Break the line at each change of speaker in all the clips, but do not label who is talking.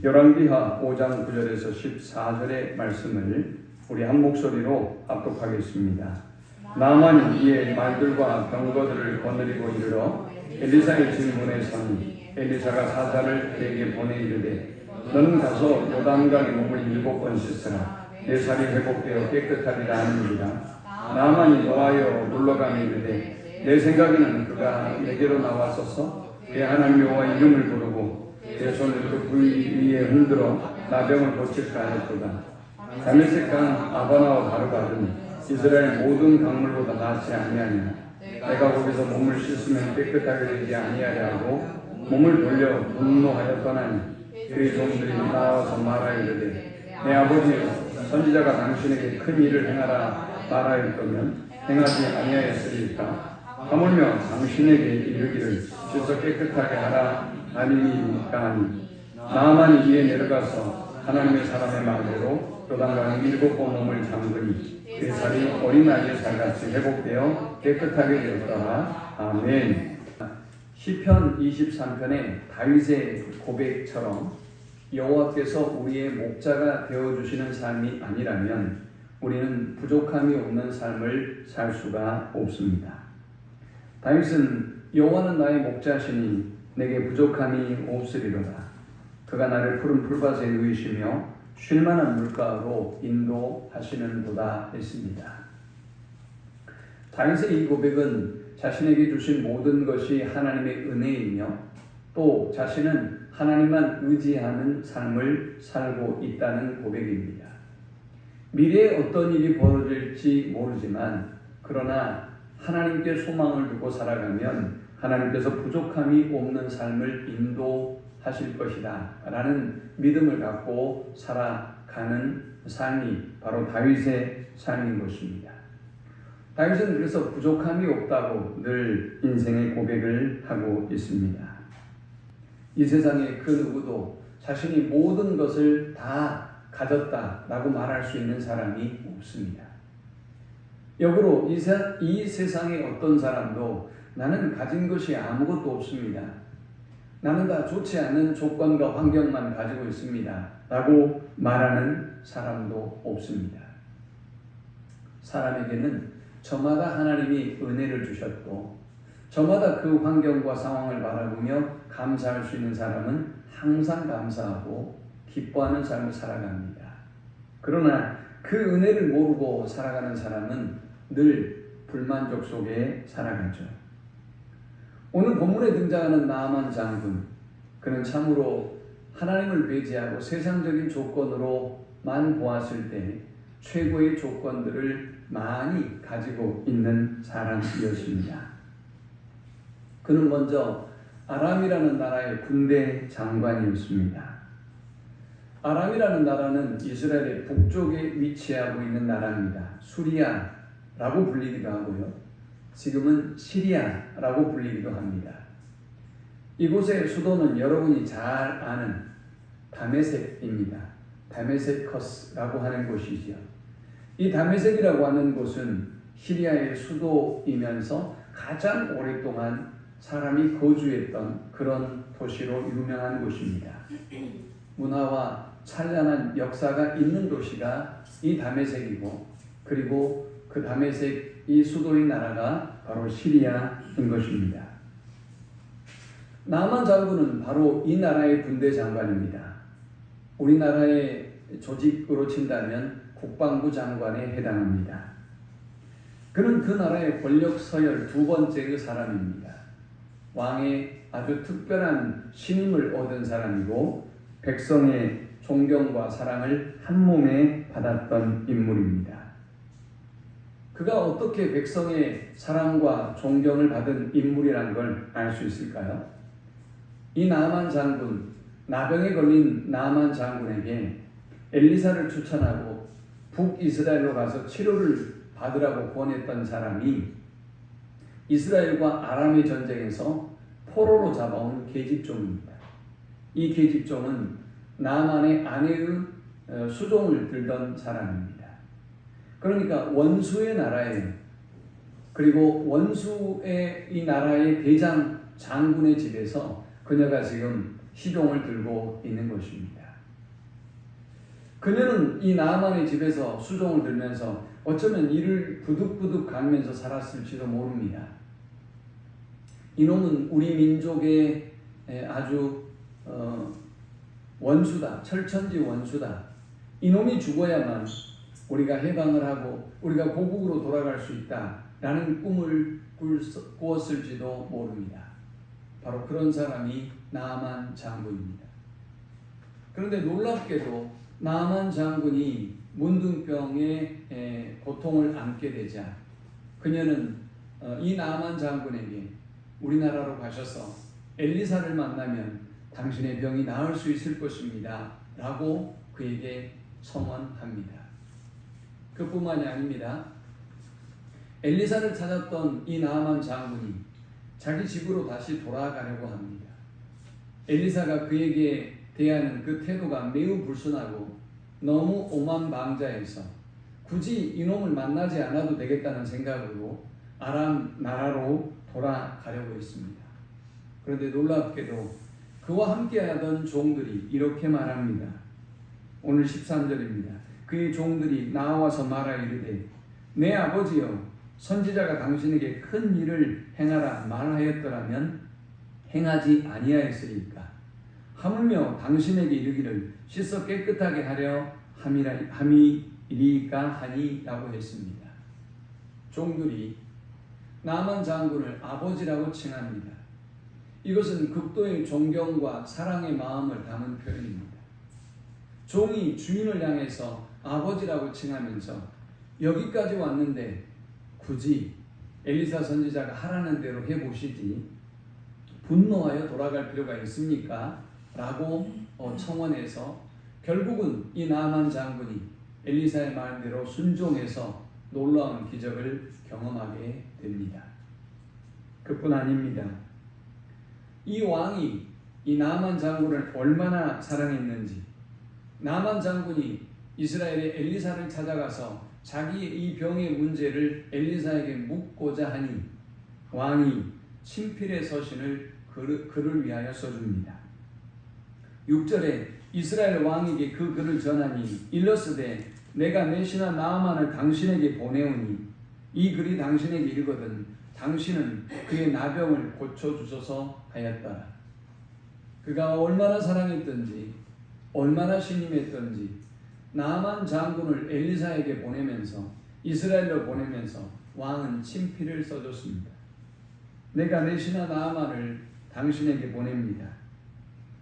열왕기하 5장 9절에서 14절의 말씀을 우리 한 목소리로 합독하겠습니다. 나아만이 이에 말들과 병거들을 거느리고 이르러 엘리사의 질문에 서니 엘리사가 사자를 그에게 보내 이르되 너는 가서 요단강에 몸을 7번 씻으라. 내 살이 회복되어 깨끗하리라 하느니라. 나아만이 노하여 물러가며 이르되 내 생각에는 그가 내게로 나왔어서 내 하나님 여호와 이름을 부르고 내 손을 그 부위 위에 흔들어 나병을 고칠까 하였도다. 다메섹강 아바나와 바르바는 이스라엘 모든 강물보다 낫지 아니하냐. 내가 거기서 몸을 씻으면 깨끗하게 되지 아니하려 하고 몸을 돌려 분노하여 떠나니 그의 종들이 나와서 말하이르되 내 아버지 선지자가 당신에게 큰 일을 행하라 말하였다면 행하지 아니하였으리까. 하물며 당신에게 이르기를 씻어 깨끗하게 하라 아니니까 하니 나아만이 이에 내려가서 하나님의 사람의 말대로 요단강에 7번 몸을 잠그니 그 살이 어린아이의 살같이 회복되어 깨끗하게 되었더라. 아멘. 시편 23편의 다윗의 고백처럼 여호와께서 우리의 목자가 되어주시는 삶이 아니라면 우리는 부족함이 없는 삶을 살 수가 없습니다. 다윗은 여호와는 나의 목자시니 내게 부족함이 없으리로다. 그가 나를 푸른 풀밭에 누이시며 쉴만한 물가로 인도하시는도다 했습니다. 다윗의 이 고백은 자신에게 주신 모든 것이 하나님의 은혜이며 또 자신은 하나님만 의지하는 삶을 살고 있다는 고백입니다. 미래에 어떤 일이 벌어질지 모르지만 그러나 하나님께 소망을 두고 살아가면 하나님께서 부족함이 없는 삶을 인도하실 것이다 라는 믿음을 갖고 살아가는 삶이 바로 다윗의 삶인 것입니다. 다윗은 그래서 부족함이 없다고 늘 인생의 고백을 하고 있습니다. 이 세상에 그 누구도 자신이 모든 것을 다 가졌다라고 말할 수 있는 사람이 없습니다. 역으로 이 세상의 어떤 사람도 나는 가진 것이 아무것도 없습니다. 나는 다 좋지 않은 조건과 환경만 가지고 있습니다. 라고 말하는 사람도 없습니다. 사람에게는 저마다 하나님이 은혜를 주셨고 저마다 그 환경과 상황을 바라보며 감사할 수 있는 사람은 항상 감사하고 기뻐하는 삶을 살아갑니다. 그러나 그 은혜를 모르고 살아가는 사람은 늘 불만족 속에 살아가죠. 오늘 본문에 등장하는 나아만 장군, 그는 참으로 하나님을 배제하고 세상적인 조건으로만 보았을 때 최고의 조건들을 많이 가지고 있는 사람이었습니다. 그는 먼저 아람이라는 나라의 군대 장관이었습니다. 아람이라는 나라는 이스라엘의 북쪽에 위치하고 있는 나라입니다. 수리아라고 불리기도 하고요. 지금은 시리아라고 불리기도 합니다. 이곳의 수도는 여러분이 잘 아는 다메섹입니다. 다메세커스라고 하는 곳이지요. 이 다메섹이라고 하는 곳은 시리아의 수도이면서 가장 오랫동안 사람이 거주했던 그런 도시로 유명한 곳입니다. 문화와 찬란한 역사가 있는 도시가 이 다메섹이고 그리고 그 다메섹 이 수도인 나라가 바로 시리아인 것입니다. 나아만 장군은 바로 이 나라의 군대 장관입니다. 우리나라의 조직으로 친다면 국방부 장관에 해당합니다. 그는 그 나라의 권력 서열 2번째의 사람입니다. 왕의 아주 특별한 신임을 얻은 사람이고 백성의 존경과 사랑을 한 몸에 받았던 인물입니다. 그가 어떻게 백성의 사랑과 존경을 받은 인물이라는 걸 알 수 있을까요? 이 나아만 장군, 나병에 걸린 나아만 장군에게 엘리사를 추천하고 북이스라엘로 가서 치료를 받으라고 권했던 사람이 이스라엘과 아람의 전쟁에서 포로로 잡아온 계집종입니다. 이 계집종은 나아만의 아내의 수종을 들던 사람입니다. 그러니까 원수의 나라에 그리고 원수의 이 나라의 대장 장군의 집에서 그녀가 지금 시종을 들고 있는 것입니다. 그녀는 이 나아만의 집에서 수종을 들면서 어쩌면 이를 부득부득 갈면서 살았을지도 모릅니다. 이놈은 우리 민족의 아주 원수다. 철천지 원수다. 이놈이 죽어야만 우리가 해방을 하고 우리가 고국으로 돌아갈 수 있다라는 꿈을 꾸었을지도 모릅니다. 바로 그런 사람이 나아만 장군입니다. 그런데 놀랍게도 나아만 장군이 문둥병의 고통을 안게 되자 그녀는 이 나아만 장군에게 우리나라로 가셔서 엘리사를 만나면 당신의 병이 나을 수 있을 것입니다 라고 그에게 청원합니다. 그뿐만이 아닙니다. 엘리사를 찾았던 이 나아만 장군이 자기 집으로 다시 돌아가려고 합니다. 엘리사가 그에게 대하는 그 태도가 매우 불순하고 너무 오만방자해서 굳이 이놈을 만나지 않아도 되겠다는 생각으로 아람 나라로 돌아가려고 했습니다. 그런데 놀랍게도 그와 함께하던 종들이 이렇게 말합니다. 오늘 13절입니다. 그의 종들이 나와서 말하 이르되 내 아버지여 선지자가 당신에게 큰 일을 행하라 말하였더라면 행하지 아니하였으리까 하물며 당신에게 이르기를 씻어 깨끗하게 하려 함이리까 하니라고 했습니다. 종들이 나아만 장군을 아버지라고 칭합니다. 이것은 극도의 존경과 사랑의 마음을 담은 표현입니다. 종이 주인을 향해서 아버지라고 칭하면서 여기까지 왔는데 굳이 엘리사 선지자가 하라는 대로 해보시지 분노하여 돌아갈 필요가 있습니까? 라고 청원해서 결국은 이 나아만 장군이 엘리사의 말대로 순종해서 놀라운 기적을 경험하게 됩니다. 그뿐 아닙니다. 이 왕이 이 나아만 장군을 얼마나 사랑했는지 나아만 장군이 이스라엘의 엘리사를 찾아가서 자기의 이 병의 문제를 엘리사에게 묻고자 하니 왕이 친필의 서신을 그를 위하여 써줍니다. 6절에 이스라엘 왕에게 그 글을 전하니 일러스되 내가 내 신하 나아만을 당신에게 보내오니 이 글이 당신에게 이르거든 당신은 그의 나병을 고쳐주소서 하였더라. 그가 얼마나 사랑했던지 얼마나 신임했던지 나아만 장군을 엘리사에게 보내면서 이스라엘로 보내면서 왕은 친필을 써줬습니다. 내가 내 신하 나아만을 당신에게 보냅니다.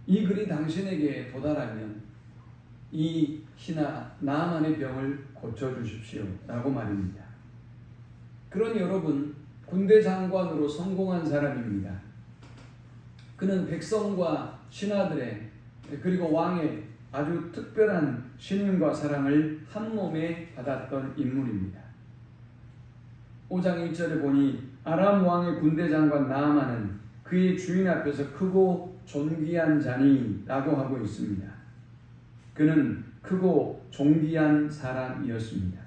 이 글이 당신에게 도달하면 이 신하 나아만의 병을 고쳐주십시오 라고 말입니다. 그러니 여러분 군대 장관으로 성공한 사람입니다. 그는 백성과 신하들의 그리고 왕의 아주 특별한 신임과 사랑을 한 몸에 받았던 인물입니다. 5장 1절에 보니 아람 왕의 군대 장관 나아만은 그의 주인 앞에서 크고 존귀한 자니 라고 하고 있습니다. 그는 크고 존귀한 사람이었습니다.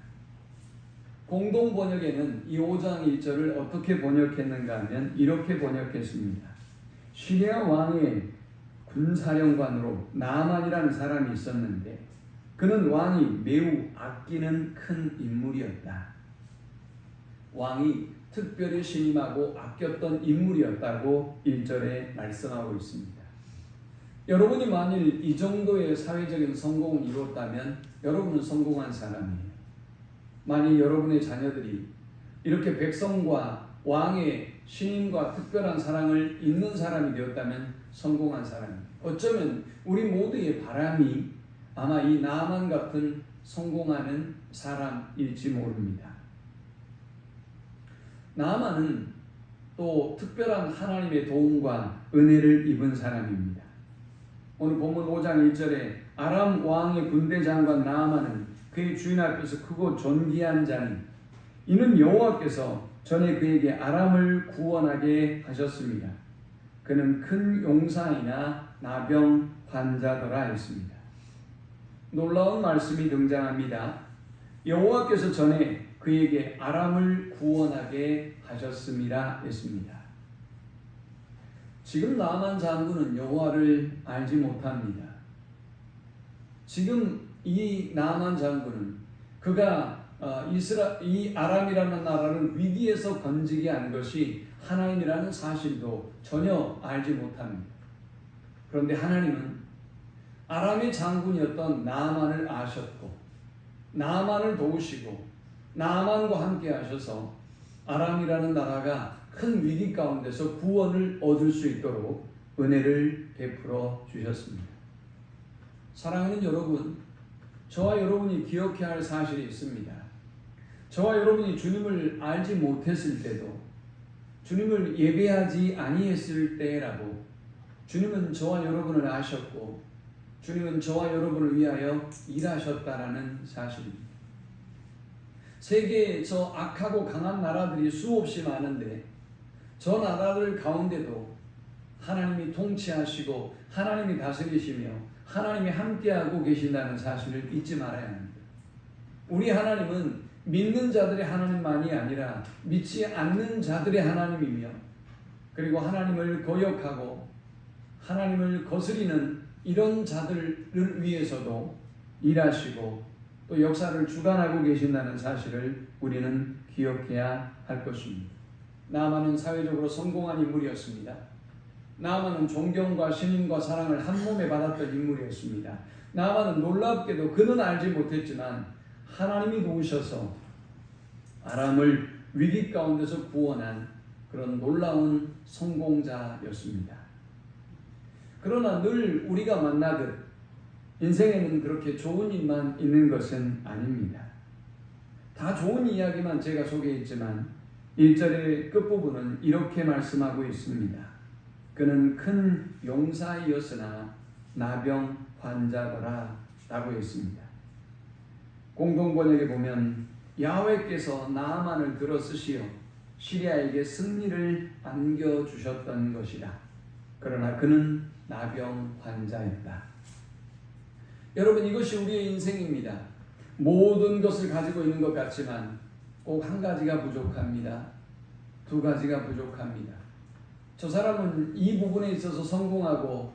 공동 번역에는 이 5장 1절을 어떻게 번역했는가 하면 이렇게 번역했습니다. 시리아 왕의 군사령관으로 나아만이라는 사람이 있었는데 그는 왕이 매우 아끼는 큰 인물이었다. 왕이 특별히 신임하고 아꼈던 인물이었다고 1절에 말씀하고 있습니다. 여러분이 만일 이 정도의 사회적인 성공을 이뤘다면 여러분은 성공한 사람이에요. 만일 여러분의 자녀들이 이렇게 백성과 왕의 신임과 특별한 사랑을 잇는 사람이 되었다면 성공한 사람이에요. 어쩌면 우리 모두의 바람이 아마 이 나아만 같은 성공하는 사람일지 모릅니다. 나아만은 또 특별한 하나님의 도움과 은혜를 입은 사람입니다. 오늘 본문 5장 1절에 아람 왕의 군대 장관 나아만은 그의 주인 앞에서 크고 존귀한 자니 이는 여호와께서 전에 그에게 아람을 구원하게 하셨습니다. 그는 큰 용사이나 나병 환자더라 했습니다. 놀라운 말씀이 등장합니다. 여호와께서 전에 그에게 아람을 구원하게 하셨습니다 했습니다. 지금 나아만 장군은 여호와를 알지 못합니다. 지금
이 나아만 장군은 그가 이 아람이라는 나라를 위기에서 건지게 한 것이 하나님이라는 사실도 전혀 알지 못합니다. 그런데 하나님은 아람의 장군이었던 나아만을 아셨고 나아만을 도우시고 나아만과 함께 하셔서 아람이라는 나라가 큰 위기 가운데서 구원을 얻을 수 있도록 은혜를 베풀어 주셨습니다. 사랑하는 여러분, 저와 여러분이 기억해야 할 사실이 있습니다. 저와 여러분이 주님을 알지 못했을 때도, 주님을 예배하지 아니했을 때라도 주님은 저와 여러분을 아셨고 주님은 저와 여러분을 위하여 일하셨다라는 사실입니다. 세계에 저 악하고 강한 나라들이 수없이 많은데 저 나라들 가운데도 하나님이 통치하시고 하나님이 다스리시며 하나님이 함께하고 계신다는 사실을 잊지 말아야 합니다. 우리 하나님은 믿는 자들의 하나님만이 아니라 믿지 않는 자들의 하나님이며 그리고 하나님을 거역하고 하나님을 거스리는 이런 자들을 위해서도 일하시고 또 역사를 주관하고 계신다는 사실을 우리는 기억해야 할 것입니다. 나아만은 사회적으로 성공한 인물이었습니다. 나아만은 존경과 신임과 사랑을 한 몸에 받았던 인물이었습니다. 나아만은 놀랍게도 그는 알지 못했지만 하나님이 도우셔서 아람을 위기 가운데서 구원한 그런 놀라운 성공자였습니다. 그러나 늘 우리가 만나듯 인생에는 그렇게 좋은 일만 있는 것은 아닙니다. 다 좋은 이야기만 제가 소개했지만 1절의 끝부분은 이렇게 말씀하고 있습니다. 그는 큰 용사이었으나 나병 환자더라 라고 했습니다. 공동번역에 보면 야훼께서 나아만을 들어 쓰시어 시리아에게 승리를 안겨주셨던 것이다. 그러나 그는 나병 환자였다. 여러분, 이것이 우리의 인생입니다. 모든 것을 가지고 있는 것 같지만 꼭 한 가지가 부족합니다. 두 가지가 부족합니다. 저 사람은 이 부분에 있어서 성공하고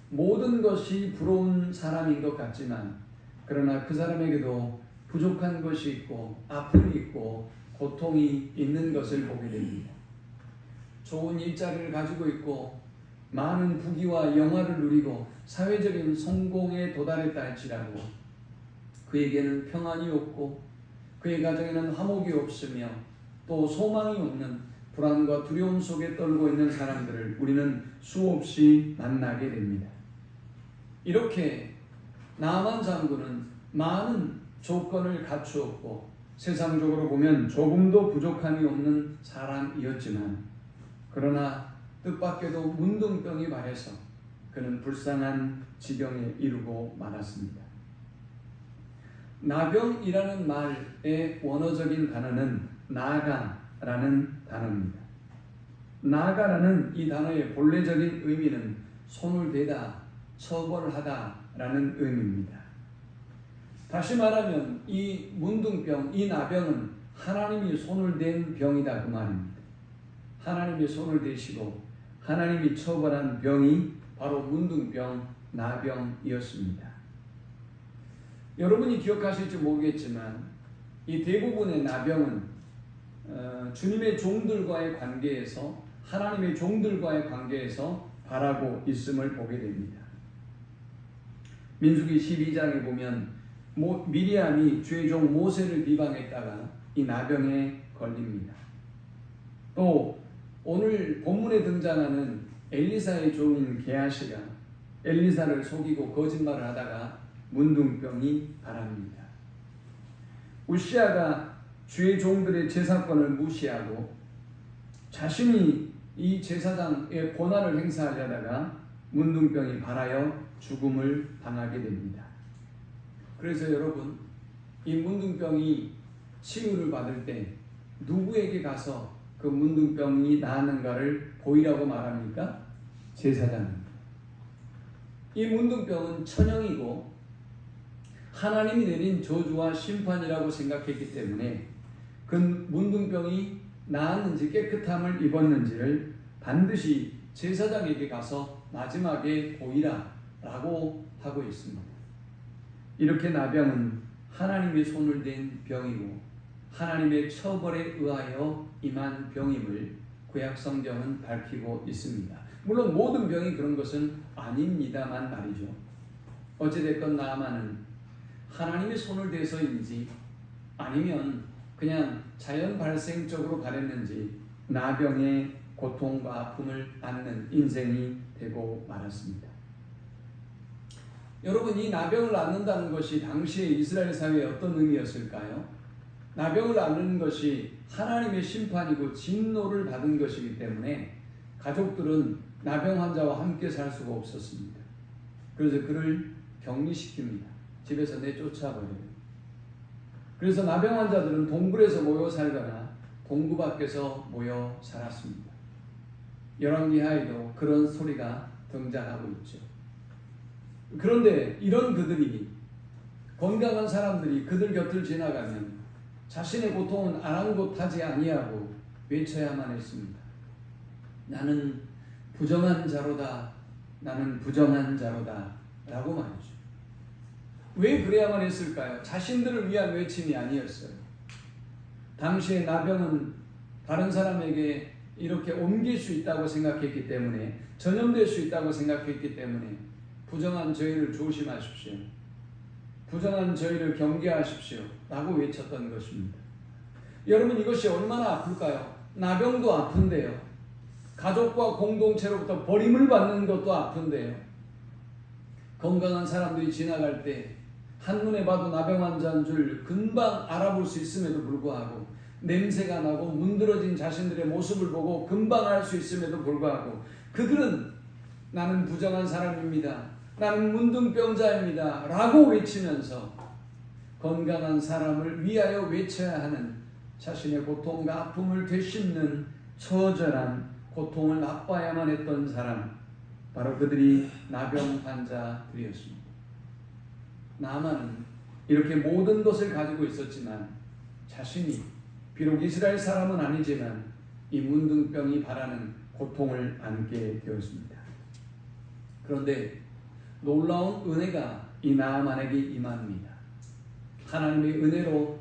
모든 것이 부러운 사람인 것 같지만 그러나 그 사람에게도 부족한 것이 있고 아픔이 있고 고통이 있는 것을 보게 됩니다. 좋은 일자리를 가지고 있고 많은 부귀와 영화를 누리고 사회적인 성공에 도달했다 할지라도 그에게는 평안이 없고 그의 가정에는 화목이 없으며 또 소망이 없는 불안과 두려움 속에 떨고 있는 사람들을 우리는 수없이 만나게 됩니다. 이렇게 나아만 장군은 많은 조건을 갖추었고 세상적으로 보면 조금도 부족함이 없는 사람이었지만 그러나 뜻밖에도 문둥병이 발해서 그는 불쌍한 지경에 이르고 말았습니다. 나병이라는 말의 원어적인 단어는 나가라는 단어입니다. 나가라는 이 단어의 본래적인 의미는 손을 대다, 처벌하다라는 의미입니다. 다시 말하면 이 문둥병, 이 나병은 하나님이 손을 댄 병이다 그 말입니다. 하나님이 손을 대시고 하나님이 처벌한 병이 바로 문둥병, 나병이었습니다. 여러분이 기억하실지 모르겠지만 이 대부분의 나병은 주님의 종들과의 관계에서 하나님의 종들과의 관계에서 바라고 있음을 보게 됩니다. 민수기 12장에 보면 미리암이 죄종 모세를 비방했다가 이 나병에 걸립니다. 또 오늘 본문에 등장하는 엘리사의 종인 게하시가 엘리사를 속이고 거짓말을 하다가 문둥병이 발합니다. 우시아가 주의 종들의 제사권을 무시하고 자신이 이 제사장의 권한을 행사하려다가 문둥병이 발하여 죽음을 당하게 됩니다. 그래서 여러분, 이 문둥병이 치유를 받을 때 누구에게 가서 그 문둥병이 나았는가를 보이라고 말합니까? 제사장입니다. 이 문둥병은 천형이고 하나님이 내린 저주와 심판이라고 생각했기 때문에 그 문둥병이 나았는지 깨끗함을 입었는지를 반드시 제사장에게 가서 마지막에 보이라 라고 하고 있습니다. 이렇게 나병은 하나님의 손을 댄 병이고 하나님의 처벌에 의하여 임한 병임을 구약성경은 밝히고 있습니다. 물론 모든 병이 그런 것은 아닙니다만 말이죠. 어찌됐건 나아만은 하나님의 손을 대서인지 아니면 그냥 자연 발생적으로 가렸는지 나병의 고통과 아픔을 앓는 인생이 되고 말았습니다. 여러분, 이 나병을 앓는다는 것이 당시에 이스라엘 사회에 어떤 의미였을까요? 나병을 앓는 것이 하나님의 심판이고 진노를 받은 것이기 때문에 가족들은 나병 환자와 함께 살 수가 없었습니다. 그래서 그를 격리시킵니다. 집에서 내쫓아버려요. 그래서 나병 환자들은 동굴에서 모여 살거나 동굴 밖에서 모여 살았습니다. 열왕기하에도 그런 소리가 등장하고 있죠. 그런데 이런 그들이, 건강한 사람들이 그들 곁을 지나가면 자신의 고통은 아랑곳하지 아니하고 외쳐야만 했습니다. 나는 부정한 자로다. 나는 부정한 자로다. 라고 말이죠. 왜 그래야만 했을까요? 자신들을 위한 외침이 아니었어요. 당시에 나병은 다른 사람에게 이렇게 옮길 수 있다고 생각했기 때문에, 전염될 수 있다고 생각했기 때문에 부정한 저희를 조심하십시오. 부정한 저희를 경계하십시오. 라고 외쳤던 것입니다. 여러분, 이것이 얼마나 아플까요? 나병도 아픈데요. 가족과 공동체로부터 버림을 받는 것도 아픈데요. 건강한 사람들이 지나갈 때 한눈에 봐도 나병 환자인 줄 금방 알아볼 수 있음에도 불구하고, 냄새가 나고 문드러진 자신들의 모습을 보고 금방 알 수 있음에도 불구하고 그들은 나는 부정한 사람입니다. 나는 문둥병자입니다. 라고 외치면서 건강한 사람을 위하여 외쳐야 하는, 자신의 고통과 아픔을 되씹는 처절한 고통을 맛봐야만 했던 사람, 바로 그들이 나병 환자들이었습니다. 나아만은 이렇게 모든 것을 가지고 있었지만 자신이 비록 이스라엘 사람은 아니지만 이 문둥병이 바라는 고통을 안게 되었습니다. 그런데 놀라운 은혜가 이 나아만에게 임합니다. 하나님의 은혜로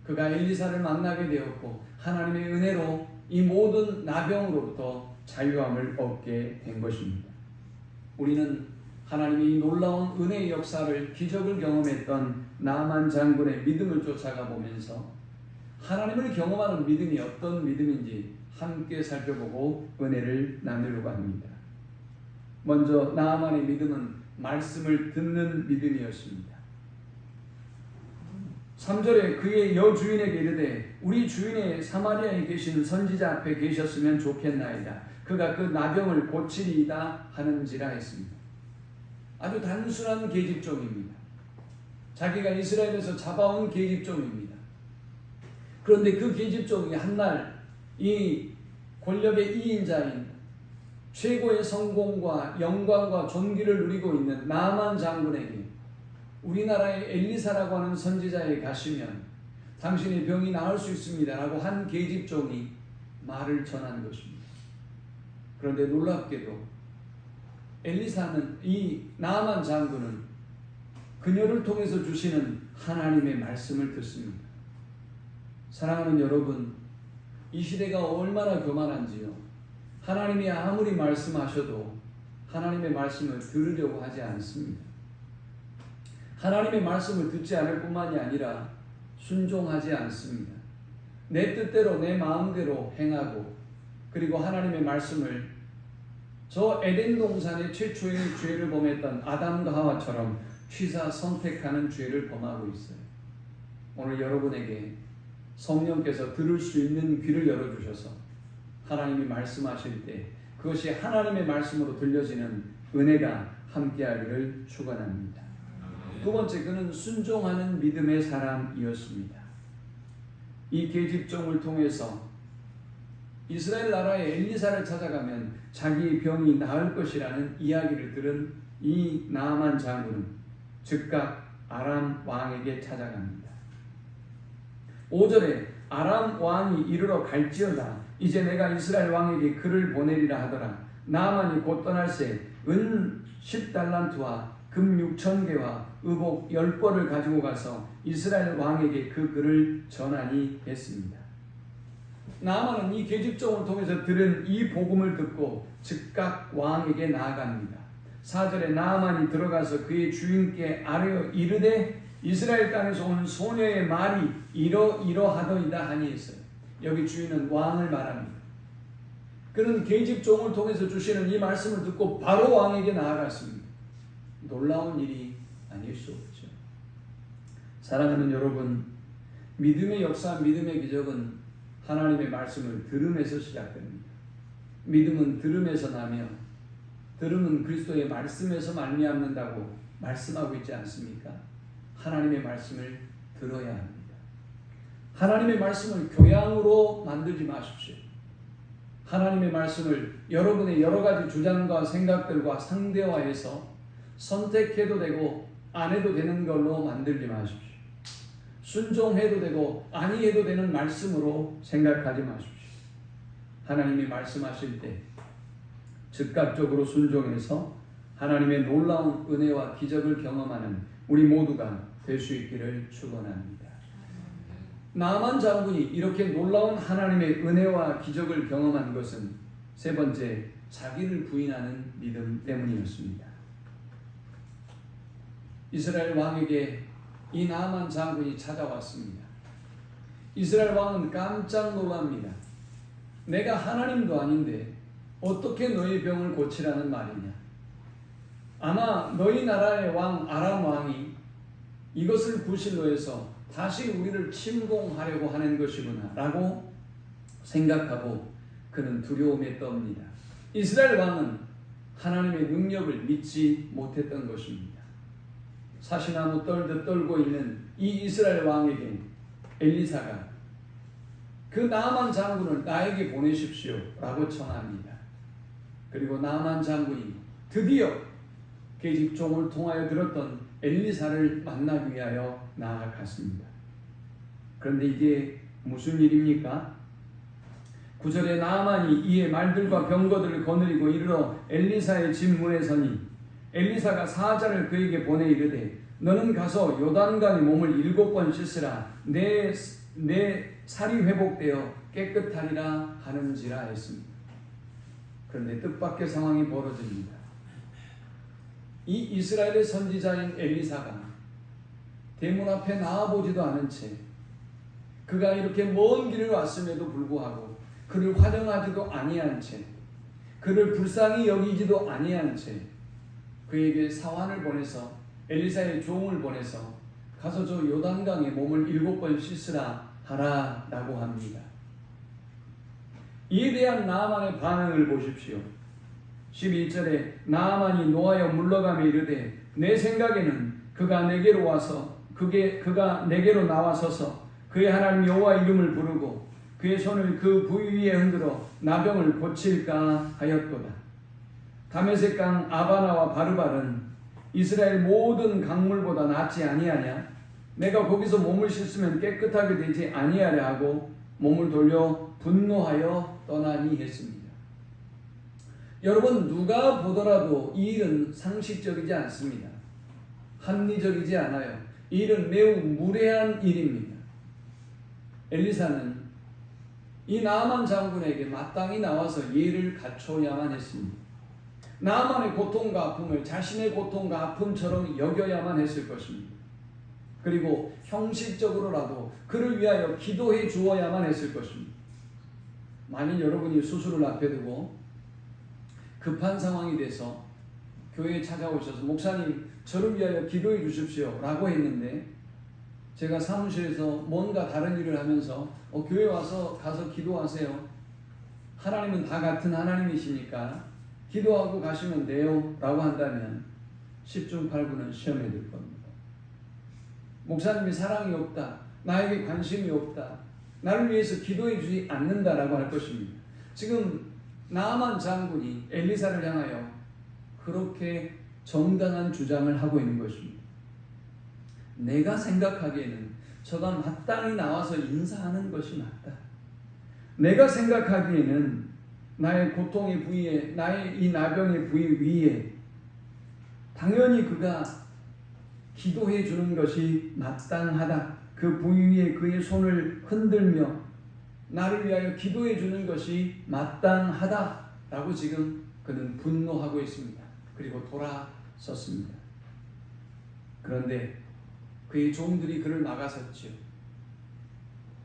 그가 엘리사를 만나게 되었고, 하나님의 은혜로 이 모든 나병으로부터 자유함을 얻게 된 것입니다. 우리는 하나님의 이 놀라운 은혜의 역사를, 기적을 경험했던 나아만 장군의 믿음을 쫓아가 보면서 하나님을 경험하는 믿음이 어떤 믿음인지 함께 살펴보고 은혜를 나누려고 합니다. 먼저 나아만의 믿음은 말씀을 듣는 믿음이었습니다. 3절에 그의 여주인에게 이르되 우리 주인의 사마리아에 계신 선지자 앞에 계셨으면 좋겠나이다. 그가 그 나병을 고치리이다 하는지라 했습니다. 아주 단순한 계집종입니다. 자기가 이스라엘에서 잡아온 계집종입니다. 그런데 그 계집종이 한날 이 권력의 이인자인, 최고의 성공과 영광과 존귀를 누리고 있는 나아만 장군에게 우리나라의 엘리사라고 하는 선지자에 가시면 당신의 병이 나을 수 있습니다 라고 한 계집종이 말을 전한 것입니다. 그런데 놀랍게도 엘리사는, 이 나아만 장군은 그녀를 통해서 주시는 하나님의 말씀을 듣습니다. 사랑하는 여러분, 이 시대가 얼마나 교만한지요. 하나님이 아무리 말씀하셔도 하나님의 말씀을 들으려고 하지 않습니다. 하나님의 말씀을 듣지 않을 뿐만이 아니라 순종하지 않습니다. 내 뜻대로 내 마음대로 행하고, 그리고 하나님의 말씀을 저 에덴 동산의 최초의 죄를 범했던 아담과 하와처럼 취사 선택하는 죄를 범하고 있어요. 오늘 여러분에게 성령께서 들을 수 있는 귀를 열어주셔서 하나님이 말씀하실 때 그것이 하나님의 말씀으로 들려지는 은혜가 함께하기를 축원합니다. 두 번째, 그는 순종하는 믿음의 사람이었습니다. 이 계집종을 통해서 이스라엘 나라의 엘리사를 찾아가면 자기의 병이 나을 것이라는 이야기를 들은 이 나아만 장군은 즉각 아람 왕에게 찾아갑니다. 5절에 아람 왕이 이르러 갈지어다. 이제 내가 이스라엘 왕에게 글을 보내리라 하더라. 나아만이 곧 떠날새 은 10달란트와 금 6,000개와 의복 10벌을 가지고 가서 이스라엘 왕에게 그 글을 전하니 했습니다. 나아만은 이 계집종을 통해서 들은 이 복음을 듣고 즉각 왕에게 나아갑니다. 4절에 나아만이 들어가서 그의 주인께 아뢰어 이르되 이스라엘 땅에서 온 소녀의 말이 이러하더이다 하니 했어요. 여기 주인은 왕을 말합니다. 그는 계집종을 통해서 주시는 이 말씀을 듣고 바로 왕에게 나아갔습니다. 놀라운 일이 아닐 수 없죠. 사랑하는 여러분, 믿음의 역사, 믿음의 기적은 하나님의 말씀을 들음에서 시작됩니다. 믿음은 들음에서 나며 들음은 그리스도의 말씀에서 말미암는다고 말씀하고 있지 않습니까? 하나님의 말씀을 들어야 합니다. 하나님의 말씀을 교양으로 만들지 마십시오. 하나님의 말씀을 여러분의 여러 가지 주장과 생각들과 상대화해서 선택해도 되고 안 해도 되는 걸로 만들지 마십시오. 순종해도 되고 아니해도 되는 말씀으로 생각하지 마십시오. 하나님이 말씀하실 때 즉각적으로 순종해서 하나님의 놀라운 은혜와 기적을 경험하는 우리 모두가 될 수 있기를 축원합니다. 나만 장군이 이렇게 놀라운 하나님의 은혜와 기적을 경험한 것은 세 번째, 자기를 부인하는 믿음 때문이었습니다. 이스라엘 왕에게 이 나만 장군이 찾아왔습니다. 이스라엘 왕은 깜짝 놀랍니다. 내가 하나님도 아닌데 어떻게 너희 병을 고치라는 말이냐? 아마 너희 나라의 왕 아람 왕이 이것을 구실로 해서 다시 우리를 침공하려고 하는 것이구나 라고 생각하고 그는 두려움에 떱니다. 이스라엘 왕은 하나님의 능력을 믿지 못했던 것입니다. 사시나무 떨듯 떨고 있는 이 이스라엘 왕에게 엘리사가 그 나아만 장군을 나에게 보내십시오 라고 청합니다. 그리고 나아만 장군이 드디어 계집종을 통하여 들었던 엘리사를 만나기 위하여 나아갔습니다. 그런데 이게 무슨 일입니까? 9절에 나아만이 이에 말들과 병거들을 거느리고 이르러 엘리사의 집 문에 서니 엘리사가 사자를 그에게 보내 이르되 너는 가서 요단강에 몸을 7번 씻으라 내 살이 회복되어 깨끗하리라 하는지라 했습니다. 그런데 뜻밖의 상황이 벌어집니다. 이 이스라엘의 선지자인 엘리사가 대문 앞에 나와보지도 않은 채 그가 이렇게 먼 길을 왔음에도 불구하고 그를 환영하지도 아니한 채 그를 불쌍히 여기지도 아니한 채 그에게 사환을 보내서 엘리사의 종을 보내서 가서 저 요단강에 몸을 7번 씻으라 하라 라고 합니다. 이에 대한 나아만의 반응을 보십시오. 12절에 나아만이 노하여 물러가며 이르되 내 생각에는 그가 내게로 나와서서 그의 하나님 여호와 이름을 부르고 그의 손을 그 부위 위에 흔들어 나병을 고칠까 하였도다. 다메섹 강 아바나와 바르발은 이스라엘 모든 강물보다 낫지 아니하냐? 내가 거기서 몸을 씻으면 깨끗하게 되지 아니하랴 하고 몸을 돌려 분노하여 떠나니 했습니다. 여러분, 누가 보더라도 이 일은 상식적이지 않습니다. 합리적이지 않아요. 이 일은 매우 무례한 일입니다. 엘리사는 이 나아만 장군에게 마땅히 나와서 예를 갖춰야만 했습니다. 나아만의 고통과 아픔을 자신의 고통과 아픔처럼 여겨야만 했을 것입니다. 그리고 형식적으로라도 그를 위하여 기도해 주어야만 했을 것입니다. 만일 여러분이 수술을 앞에 두고 급한 상황이 돼서 교회에 찾아오셔서 목사님 저를 위하여 기도해 주십시오 라고 했는데 제가 사무실에서 뭔가 다른 일을 하면서 교회 와서 가서 기도하세요. 하나님은 다 같은 하나님이시니까 기도하고 가시면 돼요 라고 한다면 10중 8구는 시험에 들 겁니다. 목사님이 사랑이 없다, 나에게 관심이 없다, 나를 위해서 기도해 주지 않는다라고 할 것입니다. 지금 나아만 장군이 엘리사를 향하여 그렇게 정당한 주장을 하고 있는 것입니다. 내가 생각하기에는 저가 마땅히 나와서 인사하는 것이 맞다. 내가 생각하기에는 나의 고통의 부위에, 나의 이 나병의 부위 위에 당연히 그가 기도해 주는 것이 마땅하다. 그 부위에 그의 손을 흔들며 나를 위하여 기도해 주는 것이 마땅하다라고 지금 그는 분노하고 있습니다. 그리고 돌아섰습니다. 그런데 그의 종들이 그를 막아섰지요.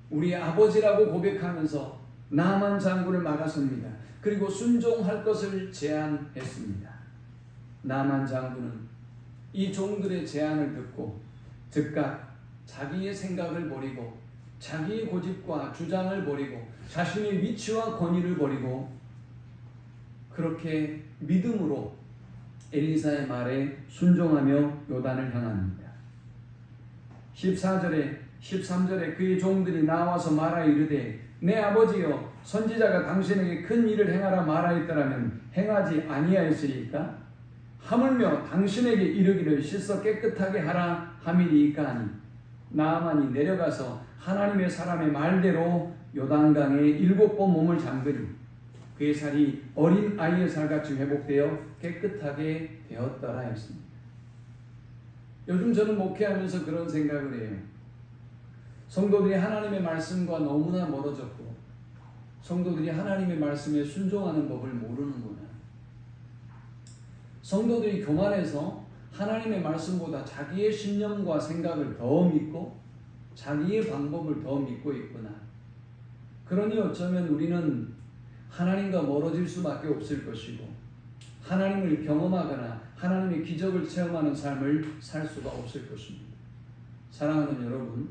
우리 아버지라고 고백하면서 나만 장군을 막아섭니다. 그리고 순종할 것을 제안했습니다. 나만 장군은 이 종들의 제안을 듣고 즉각 자기의 생각을 버리고 자기의 고집과 주장을 버리고 자신의 위치와 권위를 버리고 그렇게 믿음으로 엘리사의 말에 순종하며 요단을 향합니다. 14절에 13절에 그의 종들이 나와서 말하여 이르되 내 아버지여 선지자가 당신에게 큰 일을 행하라 말하였더라면 행하지 아니하였으리까? 하물며 당신에게 이르기를 씻어 깨끗하게 하라 함이리이까 하니 나아만이 내려가서 하나님의 사람의 말대로 요단강에 7번 몸을 잠그니 그의 살이 어린 아이의 살같이 회복되어 깨끗하게 되었더라 했습니다. 요즘 저는 목회하면서 그런 생각을 해요. 성도들이 하나님의 말씀과 너무나 멀어졌고 성도들이 하나님의 말씀에 순종하는 법을 모르는구나. 성도들이 교만해서 하나님의 말씀보다 자기의 신념과 생각을 더 믿고 자기의 방법을 더 믿고 있구나. 그러니 어쩌면 우리는 하나님과 멀어질 수밖에 없을 것이고 하나님을 경험하거나 하나님의 기적을 체험하는 삶을 살 수가 없을 것입니다. 사랑하는 여러분,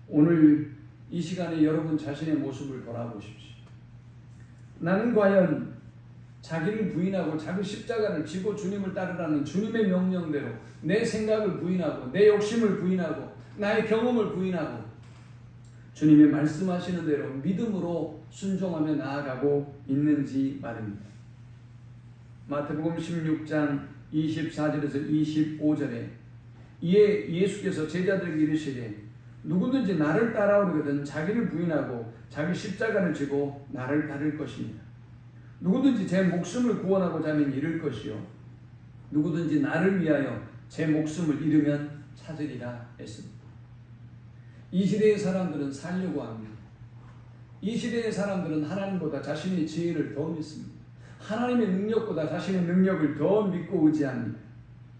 오늘 이 시간에 여러분 자신의 모습을 돌아보십시오. 나는 과연 자기를 부인하고 자기 십자가를 지고 주님을 따르라는 주님의 명령대로 내 생각을 부인하고 내 욕심을 부인하고 나의 경험을 부인하고 주님의 말씀하시는 대로 믿음으로 순종하며 나아가고 있는지 말입니다. 마태복음 16장 24절에서 25절에 이에 예수께서 제자들에게 이르시되 누구든지 나를 따라오려거든 자기를 부인하고 자기 십자가를 지고 나를 따를 것입니다. 누구든지 제 목숨을 구원하고자 하면 잃을 것이요 누구든지 나를 위하여 제 목숨을 잃으면 찾으리라 했습니다. 이 시대의 사람들은 살려고 합니다. 이 시대의 사람들은 하나님보다 자신의 지혜를 더 믿습니다. 하나님의 능력보다 자신의 능력을 더 믿고 의지합니다.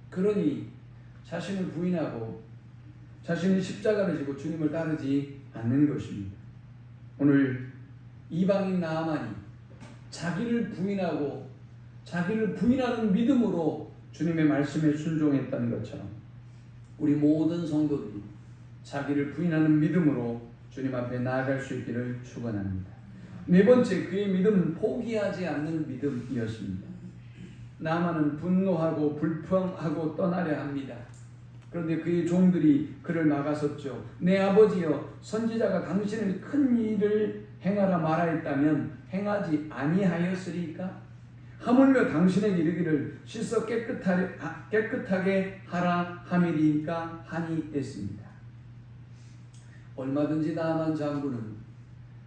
그러니 자신을 부인하고 자신의 십자가를 지고 주님을 따르지 않는 것입니다. 오늘 이방인 나아만이 자기를 부인하고 자기를 부인하는 믿음으로 주님의 말씀에 순종했던 것처럼 우리 모든 성도들이 자기를 부인하는 믿음으로 주님 앞에 나아갈 수 있기를 축원합니다. 네 번째, 그의 믿음은 포기하지 않는 믿음이었습니다. 나아만은 분노하고 불평하고 떠나려 합니다. 그런데 그의 종들이 그를 막아섰죠. 내 아버지여 선지자가 당신을 큰 일을 행하라 말하였다면 행하지 아니하였으리까? 하물며 당신에게 이르기를 씻어 깨끗하게 하라 함이리까 하니 했습니다. 얼마든지 나아만 장군은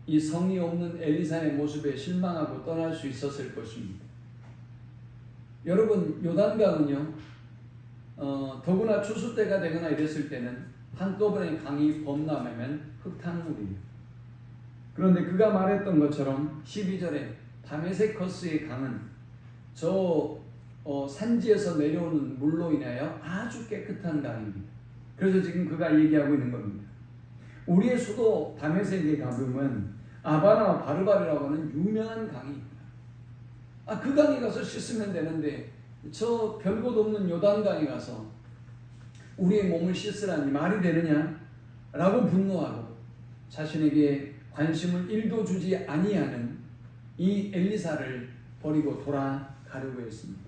이 성의 없는 엘리사의 모습에 실망하고 떠날 수 있었을 것입니다. 여러분, 요단강은요 더구나 추수 때가 되거나 이랬을 때는 한꺼번에 강이 범람하면 흙탕물이에요. 그런데 그가 말했던 것처럼 12절에 다메세커스의 강은 저 산지에서 내려오는 물로 인하여 아주 깨끗한 강입니다. 그래서 지금 그가 얘기하고 있는 겁니다. 우리의 수도 다메섹에 가보면 아바나와 바르바르라고 하는 유명한 강입니다. 그 강에 가서 씻으면 되는데 저 별것 없는 요단강에 가서 우리의 몸을 씻으라니 말이 되느냐? 라고 분노하고 자신에게 관심을 1도 주지 아니하는 이 엘리사를 버리고 돌아가려고 했습니다.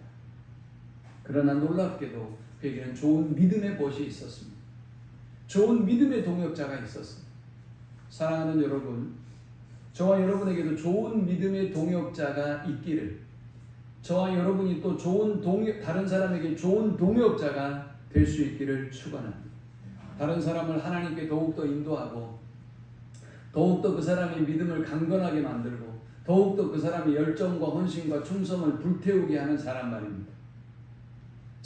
그러나 놀랍게도 그에게는 좋은 믿음의 벗이 있었습니다. 좋은 믿음의 동역자가 있었습니다. 사랑하는 여러분, 저와 여러분에게도 좋은 믿음의 동역자가 있기를, 저와 여러분이 또 다른 사람에게 좋은 동역자가 될 수 있기를 축원합니다. 다른 사람을 하나님께 더욱더 인도하고 더욱더 그 사람의 믿음을 강건하게 만들고 더욱더 그 사람의 열정과 헌신과 충성을 불태우게 하는 사람 말입니다.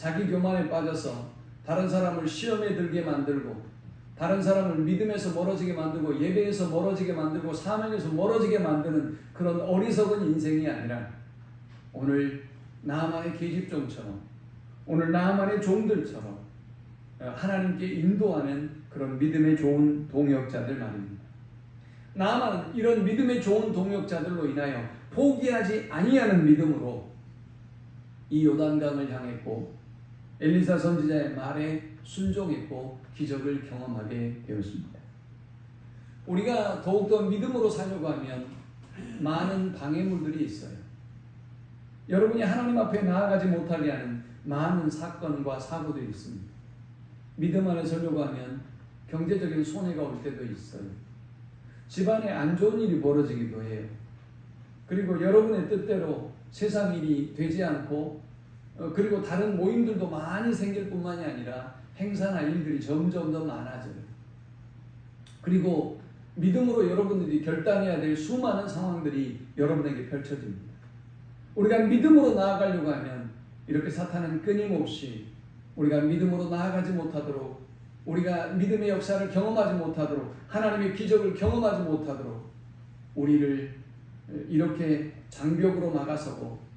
자기 교만에 빠져서 다른 사람을 시험에 들게 만들고 다른 사람을 믿음에서 멀어지게 만들고 예배에서 멀어지게 만들고 사명에서 멀어지게 만드는 그런 어리석은 인생이 아니라 오늘 나만의 계집종처럼 오늘 나만의 종들처럼 하나님께 인도하는 그런 믿음의 좋은 동역자들 말입니다. 나만은 이런 믿음의 좋은 동역자들로 인하여 포기하지 아니하는 믿음으로 이 요단강을 향했고 엘리사 선지자의 말에 순종했고 기적을 경험하게 되었습니다. 우리가 더욱더 믿음으로 살려고 하면 많은 방해물들이 있어요. 여러분이 하나님 앞에 나아가지 못하게 하는 많은 사건과 사고들이 있습니다. 믿음 안에 서려고 하면 경제적인 손해가 올 때도 있어요. 집안에 안 좋은 일이 벌어지기도 해요. 그리고 여러분의 뜻대로 세상 일이 되지 않고 그리고 다른 모임들도 많이 생길 뿐만이 아니라 행사나 일들이 점점 더 많아져요. 그리고 믿음으로 여러분들이 결단해야 될 수많은 상황들이 여러분에게 펼쳐집니다. 우리가 믿음으로 나아가려고 하면 이렇게 사탄은 끊임없이 우리가 믿음으로 나아가지 못하도록 우리가 믿음의 역사를 경험하지 못하도록 하나님의 기적을 경험하지 못하도록 우리를 이렇게 장벽으로 막아서고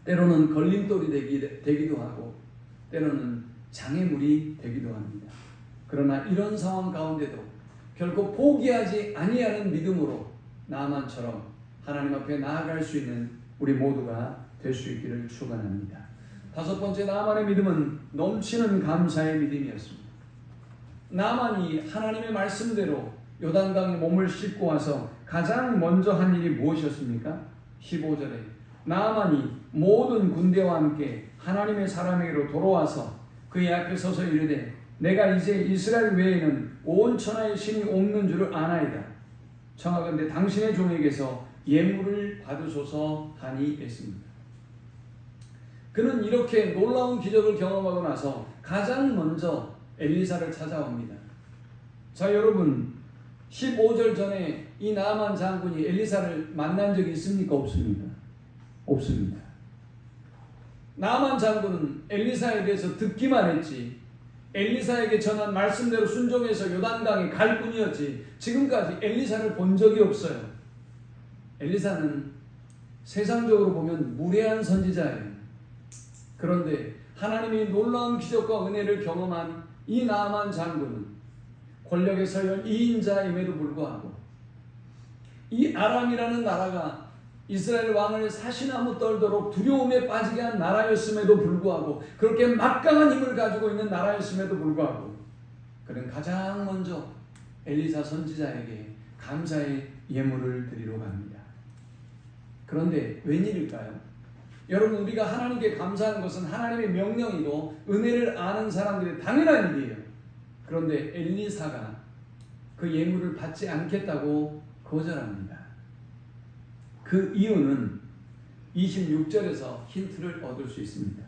때로는 걸림돌이 되기도 하고 때로는 장애물이 되기도 합니다. 그러나 이런 상황 가운데도 결코 포기하지 아니하는 믿음으로 나만처럼 하나님 앞에 나아갈 수 있는 우리 모두가 될 수 있기를 축원합니다. 다섯 번째 나만의 믿음은 넘치는 감사의 믿음이었습니다. 나만이 하나님의 말씀대로 요단강에 몸을 싣고 와서 가장 먼저 한 일이 무엇이었습니까? 15절에 나만이 모든 군대와 함께 하나님의 사람에게로 돌아와서 그의 앞에 서서 이르되 내가 이제 이스라엘 외에는 온 천하의 신이 없는 줄을 아나이다. 청하건대 당신의 종에게서 예물을 받으소서 하니 했습니다. 그는 이렇게 놀라운 기적을 경험하고 나서 가장 먼저 엘리사를 찾아옵니다. 자, 여러분 15절 전에 이 나만 장군이 엘리사를 만난 적이 있습니까? 없습니까? 없습니다. 나만 장군은 엘리사에 대해서 듣기만 했지 엘리사에게 전한 말씀대로 순종해서 요단강에 갈 뿐이었지 지금까지 엘리사를 본 적이 없어요. 엘리사는 세상적으로 보면 무례한 선지자예요. 그런데 하나님이 놀라운 기적과 은혜를 경험한 이 나만 장군은 권력의 서열 2인자임에도 불구하고 이 아람이라는 나라가 이스라엘 왕을 사시나무 떨도록 두려움에 빠지게 한 나라였음에도 불구하고 그렇게 막강한 힘을 가지고 있는 나라였음에도 불구하고 그는 가장 먼저 엘리사 선지자에게 감사의 예물을 드리러 갑니다. 그런데 웬일일까요? 여러분 우리가 하나님께 감사하는 것은 하나님의 명령이고 은혜를 아는 사람들의 당연한 일이에요. 그런데 엘리사가 그 예물을 받지 않겠다고 거절합니다. 그 이유는 26절에서 힌트를 얻을 수 있습니다.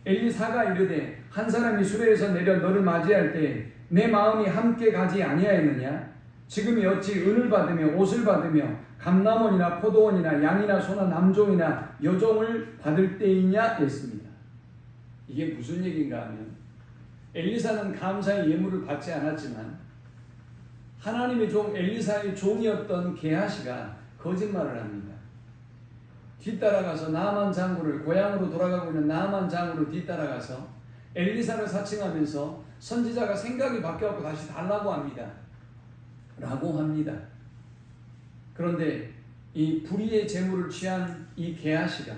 엘리사가 이르되 한 사람이 수레에서 내려 너를 맞이할 때 내 마음이 함께 가지 아니하였느냐? 지금이 어찌 은을 받으며 옷을 받으며 감람원이나 포도원이나 양이나 소나 남종이나 여종을 받을 때이냐 했습니다. 이게 무슨 얘기인가 하면 엘리사는 감사의 예물을 받지 않았지만 하나님의 종 엘리사의 종이었던 게하시가 거짓말을 합니다. 뒤따라가서 나만 장군을 고향으로 돌아가고 있는 나만 장군을 뒤따라가서 엘리사를 사칭하면서 선지자가 생각이 바뀌어서 다시 달라고 합니다. 라고 합니다. 그런데 이 불의의 재물을 취한 이 게하시가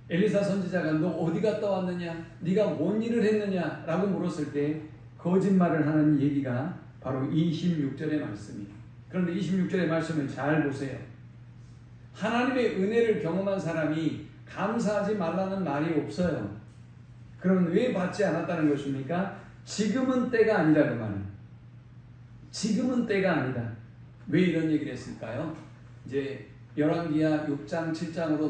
엘리사 선지자가 너 어디 갔다 왔느냐? 네가 뭔 일을 했느냐? 라고 물었을 때 거짓말을 하는 얘기가 바로 26절의 말씀이에요. 그런데 26절의 말씀을 잘 보세요. 하나님의 은혜를 경험한 사람이 감사하지 말라는 말이 없어요. 그럼 왜 받지 않았다는 것입니까? 지금은 때가 아니다 그 말이에요. 지금은 때가 아니다. 왜 이런 얘기를 했을까요? 이제 열왕기하 6장 7장으로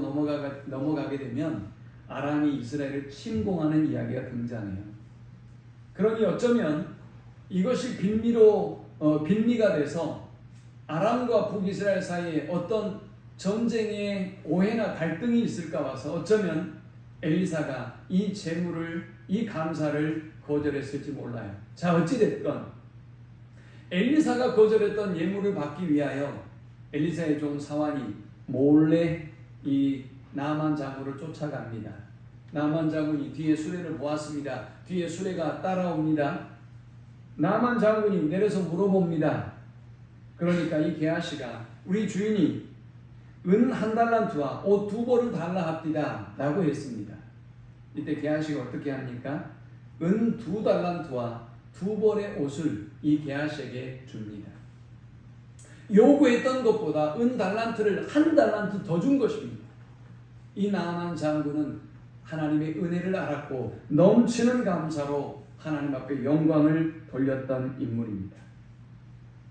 넘어가게 되면 아람이 이스라엘을 침공하는 이야기가 등장해요. 그러니 어쩌면 이것이 빈미가 돼서 아람과 북이스라엘 사이에 어떤 전쟁의 오해나 갈등이 있을까 봐서 어쩌면 엘리사가 이 재물을, 이 감사를 거절했을지 몰라요. 자, 어찌됐건 엘리사가 거절했던 예물을 받기 위하여 엘리사의 종 사환이 몰래 이 나만 장군을 쫓아갑니다. 나만 장군이 뒤에 수레를 보았습니다. 뒤에 수레가 따라옵니다. 나만 장군이 내려서 물어봅니다. 그러니까 이 게하시가 우리 주인이 은 1달란트와 옷 2벌을 달라 합디다 라고 했습니다. 이때 게하시가 어떻게 합니까? 은 2달란트와 2벌의 옷을 이 게하시에게 줍니다. 요구했던 것보다 은 달란트를 1달란트 더 준 것입니다. 이 나만 장군은 하나님의 은혜를 알았고 넘치는 감사로 하나님 앞에 영광을 돌렸던 인물입니다.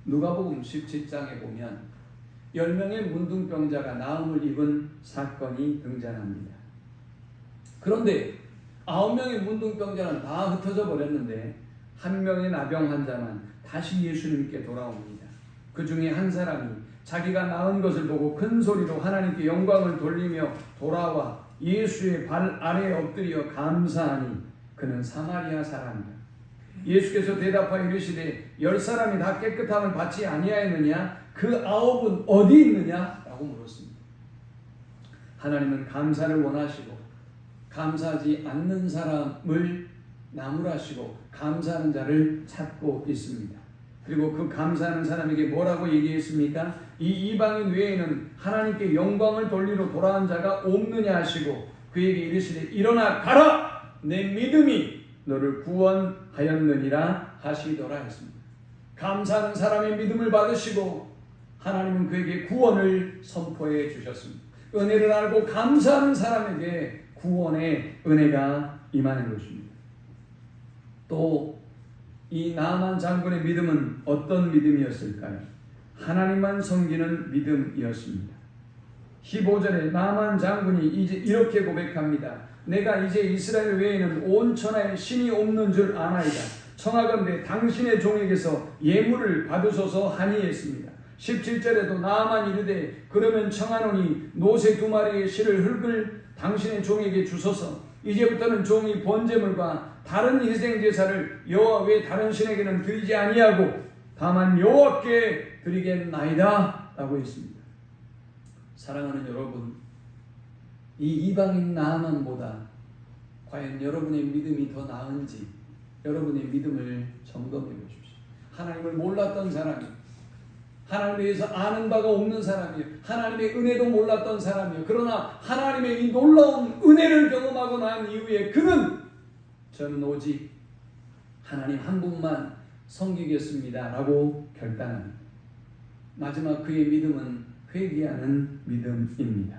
누가복음 17장에 보면 10명의 문둥병자가 나음을 입은 사건이 등장합니다. 그런데 9명의 문둥병자는 다 흩어져 버렸는데 1명의 나병 환자만 다시 예수님께 돌아옵니다. 그 중에 한 사람이 자기가 나은 것을 보고 큰 소리로 하나님께 영광을 돌리며 돌아와 예수의 발 아래에 엎드려 감사하니 그는 사마리아 사람이다. 예수께서 대답하여 이르시되 10사람이 다 깨끗함을 받지 아니하였느냐? 그 9은 어디 있느냐? 라고 물었습니다. 하나님은 감사를 원하시고 감사하지 않는 사람을 나무라시고 감사하는 자를 찾고 있습니다. 그리고 그 감사하는 사람에게 뭐라고 얘기했습니까? 이 이방인 외에는 하나님께 영광을 돌리러 돌아온 자가 없느냐 하시고 그에게 이르시되 일어나 가라! 내 믿음이 너를 구원하였느니라 하시더라 했습니다. 감사하는 사람의 믿음을 받으시고 하나님은 그에게 구원을 선포해 주셨습니다. 은혜를 알고 감사하는 사람에게 구원의 은혜가 임하는 것입니다. 또 이 나만 장군의 믿음은 어떤 믿음이었을까요? 하나님만 섬기는 믿음이었습니다. 15절에 나만 장군이 이제 이렇게 고백합니다. 내가 이제 이스라엘 외에는 온 천하에 신이 없는 줄 아나이다. 청하건대 당신의 종에게서 예물을 받으소서 하니 했습니다. 17절에도 나만 이르되 그러면 청하노니 노새 2마리의 실을 흙을 당신의 종에게 주소서. 이제부터는 종이 번제물과 다른 희생제사를 여호와 외 다른 신에게는 드리지 아니하고 다만 여호와께 드리겠나이다 라고 했습니다. 사랑하는 여러분, 이 이방인 나아만보다 과연 여러분의 믿음이 더 나은지 여러분의 믿음을 점검해 보십시오. 하나님을 몰랐던 사람이, 하나님에 대해서 아는 바가 없는 사람이요, 하나님의 은혜도 몰랐던 사람이요, 그러나 하나님의 이 놀라운 은혜를 경험하고 난 이후에 그는 저는 오직 하나님 한 분만 섬기겠습니다 라고 결단합니다. 마지막 그의 믿음은 회개하는 믿음입니다.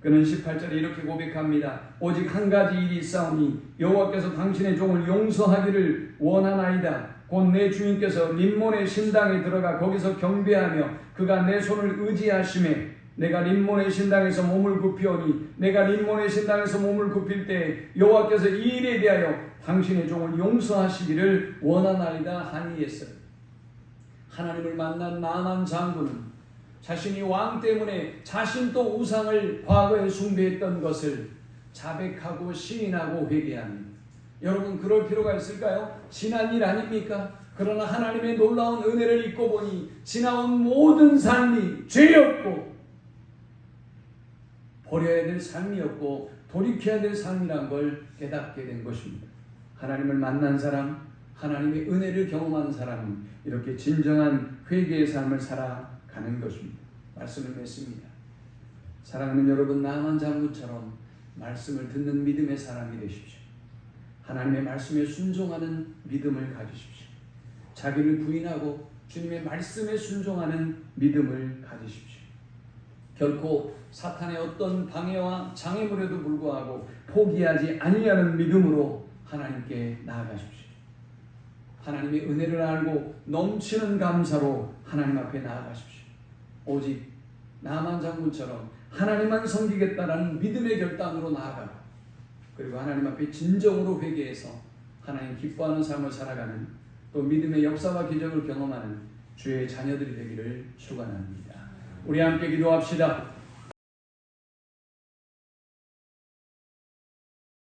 그는 18절에 이렇게 고백합니다. 오직 한 가지 일이 있사오니 여호와께서 당신의 종을 용서하기를 원하나이다. 곧 내 주인께서 림몬의 신당에 들어가 거기서 경배하며 그가 내 손을 의지하심에 내가 림몬의 신당에서 몸을 굽히오니 내가 림몬의 신당에서 몸을 굽힐 때 여호와께서 이 일에 대하여 당신의 종을 용서하시기를 원하나이다 하니 했어요. 하나님을 만난 나만 장군은 자신이 왕 때문에 자신도 우상을 과거에 숭배했던 것을 자백하고 시인하고 회개합니다. 여러분 그럴 필요가 있을까요? 지난 일 아닙니까? 그러나 하나님의 놀라운 은혜를 잊고 보니 지나온 모든 삶이 죄였고 버려야 될 삶이었고 돌이켜야 될 삶이란 걸 깨닫게 된 것입니다. 하나님을 만난 사람, 하나님의 은혜를 경험한 사람은 이렇게 진정한 회개의 삶을 살아가는 것입니다. 말씀을 맺습니다. 사랑하는 여러분, 나만 장군처럼 말씀을 듣는 믿음의 사람이 되십시오. 하나님의 말씀에 순종하는 믿음을 가지십시오. 자기를 부인하고 주님의 말씀에 순종하는 믿음을 가지십시오. 결코 사탄의 어떤 방해와 장애물에도 불구하고 포기하지 아니하는 믿음으로 하나님께 나아가십시오. 하나님의 은혜를 알고 넘치는 감사로 하나님 앞에 나아가십시오. 오직 나만 장군처럼 하나님만 섬기겠다라는 믿음의 결단으로 나아가고 그리고 하나님 앞에 진정으로 회개해서 하나님 기뻐하는 삶을 살아가는 또 믿음의 역사와 기적을 경험하는 주의 자녀들이 되기를 축원합니다. 우리 함께 기도합시다.